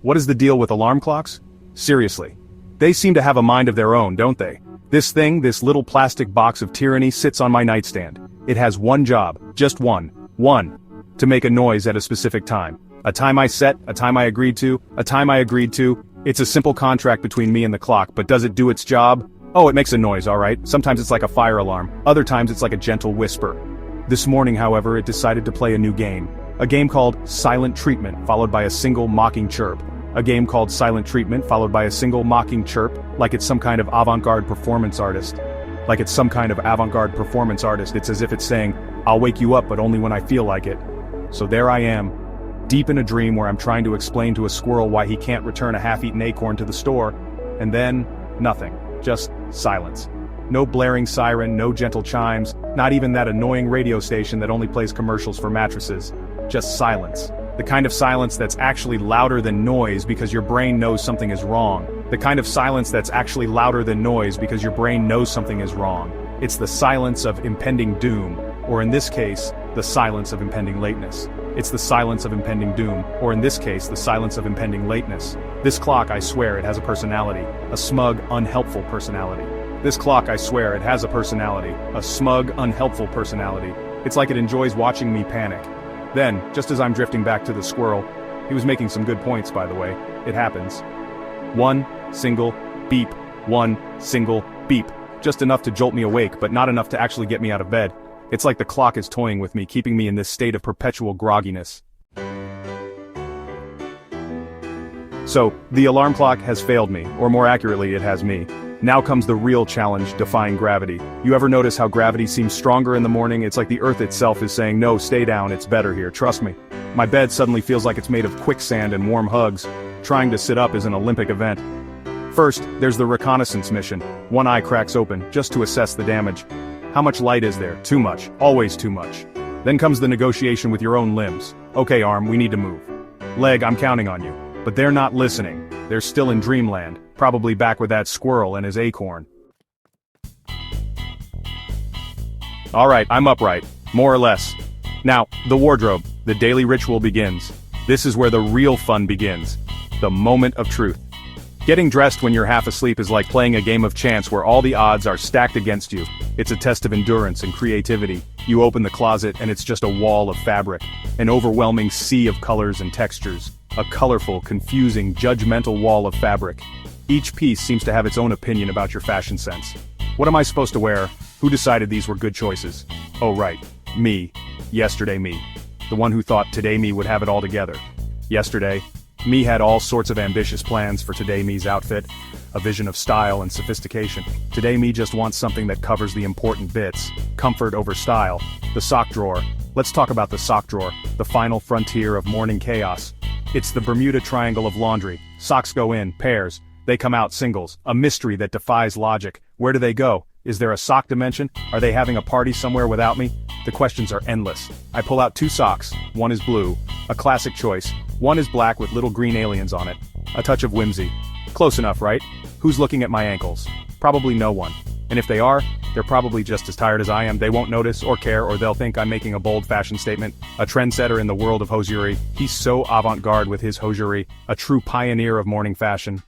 What is the deal with alarm clocks? Seriously. They seem to have a mind of their own, don't they? This thing, this little plastic box of tyranny sits on my nightstand. It has one job, just one, to make a noise at a specific time. A time I set, a time I agreed to, a time I agreed to. It's a simple contract between me and the clock, but does it do its job? Oh, it makes a noise, alright. Sometimes it's like a fire alarm, other times it's like a gentle whisper. This morning, however, it decided to play a new game. A game called Silent Treatment, followed by a single mocking chirp. A game called Silent Treatment, followed by a single mocking chirp, like it's some kind of avant-garde performance artist. It's as if it's saying, I'll wake you up but only when I feel like it. So there I am, deep in a dream where I'm trying to explain to a squirrel why he can't return a half-eaten acorn to the store, and then, nothing. Just silence. No blaring siren, no gentle chimes, not even that annoying radio station that only plays commercials for mattresses. Just silence. The kind of silence that's actually louder than noise because your brain knows something is wrong. The kind of silence that's actually louder than noise because your brain knows something is wrong. It's the silence of impending doom, or in this case, the silence of impending lateness. It's the silence of impending doom, or in this case, the silence of impending lateness. This clock, I swear, it has a personality. A smug, unhelpful personality. This clock, I swear, it has a personality. A smug, unhelpful personality. It's like it enjoys watching me panic. Then, just as I'm drifting back to the squirrel, he was making some good points, by the way, it happens. One single beep, one single beep. Just enough to jolt me awake, but not enough to actually get me out of bed. It's like the clock is toying with me, keeping me in this state of perpetual grogginess. So, the alarm clock has failed me, or more accurately, it has me. Now comes the real challenge, defying gravity. You ever notice how gravity seems stronger in the morning? It's like the earth itself is saying, no, stay down, it's better here, trust me. My bed suddenly feels like it's made of quicksand and warm hugs. Trying to sit up is an Olympic event. First, there's the reconnaissance mission. One eye cracks open, just to assess the damage. How much light is there? Too much. Always too much. Then comes the negotiation with your own limbs. Okay, arm, we need to move. Leg, I'm counting on you. But they're not listening. They're still in dreamland, probably back with that squirrel and his acorn. Alright, I'm upright. More or less. Now, the wardrobe. The daily ritual begins. This is where the real fun begins. The moment of truth. Getting dressed when you're half asleep is like playing a game of chance where all the odds are stacked against you. It's a test of endurance and creativity. You open the closet and it's just a wall of fabric. An overwhelming sea of colors and textures. A colorful, confusing, judgmental wall of fabric. Each piece seems to have its own opinion about your fashion sense. What am I supposed to wear? Who decided these were good choices? Oh right, me. Yesterday me. The one who thought today me would have it all together. Yesterday, me had all sorts of ambitious plans for today me's outfit, a vision of style and sophistication. Today me just wants something that covers the important bits, comfort over style. The sock drawer. Let's talk about the sock drawer, the final frontier of morning chaos. It's the Bermuda Triangle of laundry. Socks go in, pairs. They come out singles. A mystery that defies logic. Where do they go? Is there a sock dimension? Are they having a party somewhere without me? The questions are endless. I pull out 2 socks. One is blue. A classic choice. One is black with little green aliens on it. A touch of whimsy. Close enough, right? Who's looking at my ankles? Probably no one. And if they are, they're probably just as tired as I am. They won't notice or care, or they'll think I'm making a bold fashion statement. A trendsetter in the world of hosiery. He's so avant-garde with his hosiery. A true pioneer of morning fashion.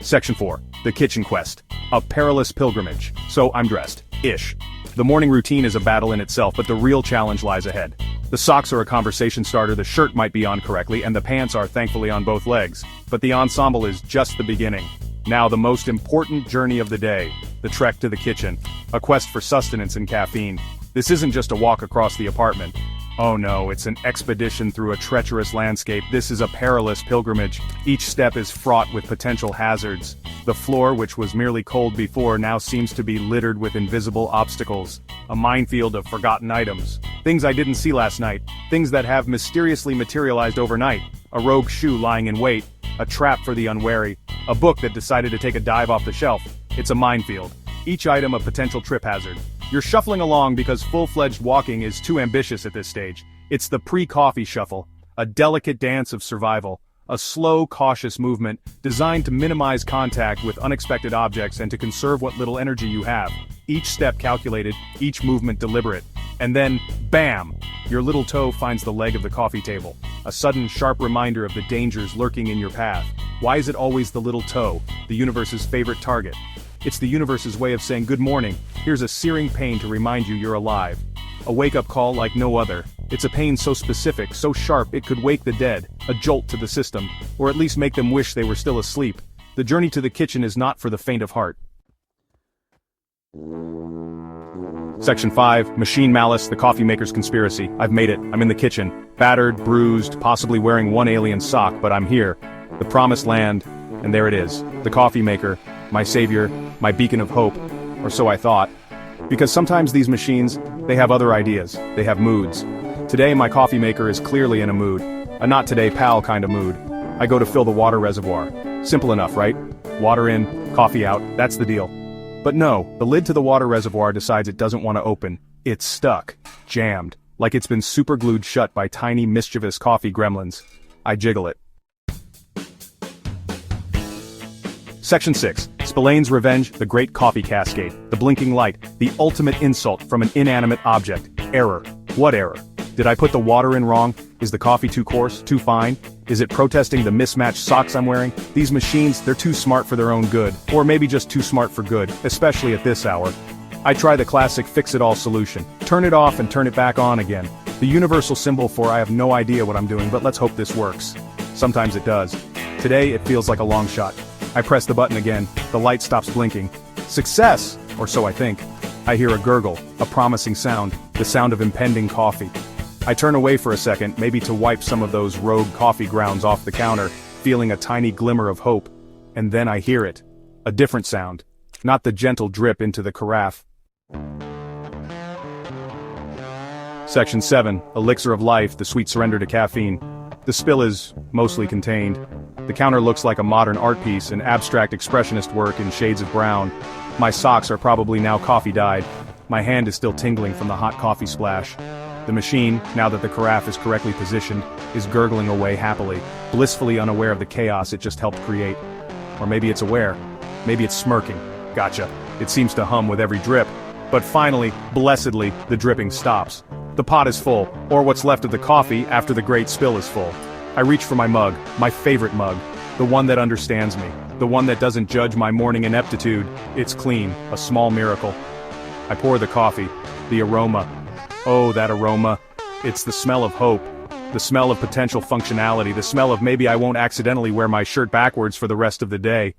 Section 4. The Kitchen Quest. A Perilous Pilgrimage. So I'm dressed. Ish. The morning routine is a battle in itself, but the real challenge lies ahead. The socks are a conversation starter, the shirt might be on correctly, and the pants are thankfully on both legs. But the ensemble is just the beginning. Now the most important journey of the day. The trek to the kitchen. A quest for sustenance and caffeine. This isn't just a walk across the apartment. Oh no, it's an expedition through a treacherous landscape. This is a perilous pilgrimage. Each step is fraught with potential hazards. The floor, which was merely cold before, now seems to be littered with invisible obstacles. A minefield of forgotten items. Things I didn't see last night. Things that have mysteriously materialized overnight. A rogue shoe lying in wait. A trap for the unwary. A book that decided to take a dive off the shelf. It's a minefield. Each item a potential trip hazard. You're shuffling along because full-fledged walking is too ambitious at this stage. It's the pre-coffee shuffle, a delicate dance of survival, a slow, cautious movement designed to minimize contact with unexpected objects and to conserve what little energy you have. Each step calculated, each movement deliberate. And then, bam! Your little toe finds the leg of the coffee table. A sudden, sharp reminder of the dangers lurking in your path. Why is it always the little toe, the universe's favorite target? It's the universe's way of saying good morning, here's a searing pain to remind you you're alive. A wake-up call like no other. It's a pain so specific, so sharp it could wake the dead, a jolt to the system, or at least make them wish they were still asleep. The journey to the kitchen is not for the faint of heart. Section 5, Machine Malice, the Coffee Maker's Conspiracy. I've made it. I'm in the kitchen. Battered, bruised, possibly wearing one alien sock, but I'm here. The promised land, and there it is. The coffee maker, my savior, my beacon of hope, or so I thought. Because sometimes these machines, they have other ideas, they have moods. Today my coffee maker is clearly in a mood. A not today pal kind of mood. I go to fill the water reservoir. Simple enough, right? Water in, coffee out, that's the deal. But no, the lid to the water reservoir decides it doesn't want to open. It's stuck. Jammed. Like it's been superglued shut by tiny mischievous coffee gremlins. I jiggle it. Section 6. Spillane's Revenge, the Great Coffee Cascade. The blinking light. The ultimate insult from an inanimate object. Error. What error? Did I put the water in wrong? Is the coffee too coarse, too fine? Is it protesting the mismatched socks I'm wearing? These machines, they're too smart for their own good. Or maybe just too smart for good, especially at this hour. I try the classic fix-it-all solution. Turn it off and turn it back on again. The universal symbol for I have no idea what I'm doing, but let's hope this works. Sometimes it does. Today, it feels like a long shot. I press the button again. The light stops blinking. Success! Or so I think. I hear a gurgle, a promising sound, the sound of impending coffee. I turn away for a second, maybe to wipe some of those rogue coffee grounds off the counter, feeling a tiny glimmer of hope. And then I hear it. A different sound. Not the gentle drip into the carafe. Section 7, Elixir of Life, the Sweet Surrender to Caffeine. The spill is mostly contained. The counter looks like a modern art piece, an abstract expressionist work in shades of brown. My socks are probably now coffee-dyed. My hand is still tingling from the hot coffee splash. The machine, now that the carafe is correctly positioned, is gurgling away happily, blissfully unaware of the chaos it just helped create. Or maybe it's aware. Maybe it's smirking. Gotcha. It seems to hum with every drip. But finally, blessedly, the dripping stops. The pot is full, or what's left of the coffee after the great spill is full. I reach for my mug, my favorite mug, the one that understands me, the one that doesn't judge my morning ineptitude. It's clean, a small miracle. I pour the coffee, the aroma. Oh, that aroma. It's the smell of hope, the smell of potential functionality, the smell of maybe I won't accidentally wear my shirt backwards for the rest of the day.